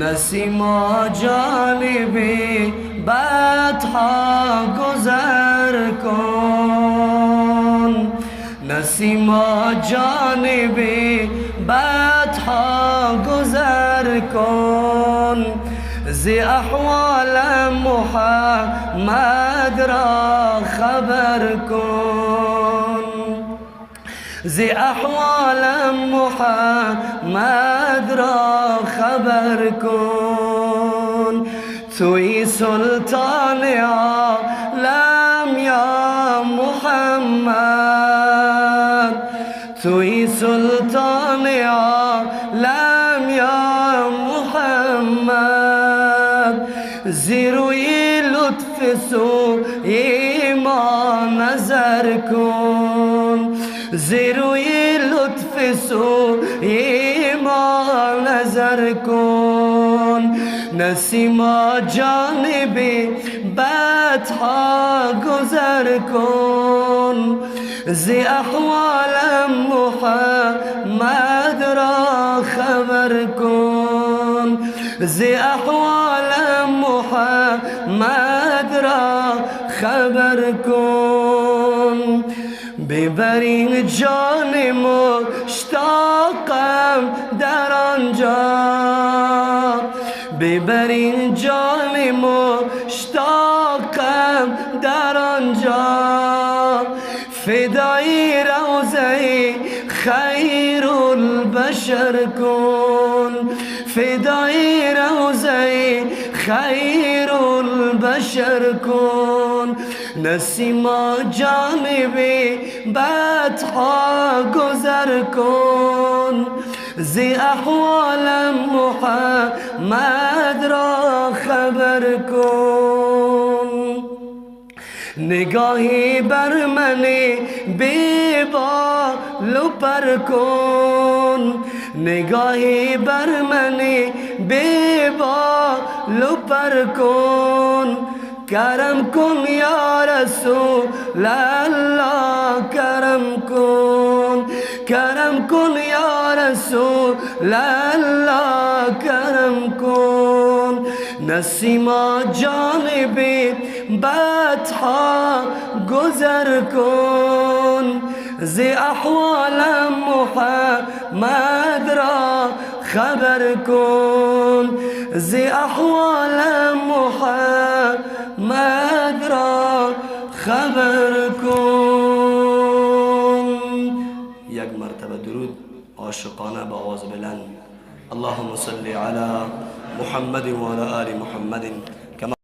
نسیما جانبی بدها گذر کن، نسیما جانبی بدها گذر کن، زی احوال محمد را خبر کن، زی احوال محمد را خبر کن. توی سلطان عالم یا محمد، توی سلطان عالم یا محمد، زیروی لطف سوی ما نظر کن، زیروی لطف سوی ما نظر کن. نسیما جانبی بدها گذر کن، زی احوال محمد را خبر کن، زی احوال محمد را خبر کن. ببرین جان مشتاقم در آنجا، ببرین جان مشتاقم در آنجا، فدای روضه خیر البشر کن، فدای روضه خیر البشر کن. نسیما جانبی بدها گذر کن، زی احوال محمد را خبر کن. نگاهی بر من بی بال و پر کن، نگاهی بر من بی بال و پر کن. کرم کن یا رسول الله، کرم کن، کرم کن یا رسول الله، کرم کن. نسیما جانبی بدها گذر کن، زی احوال محمد را خبر کن، زی احوال محمد را خبر کن. یک مرتبه درود عاشقانه با آواز بلند. اللهم صل علی محمد و علی آل محمد.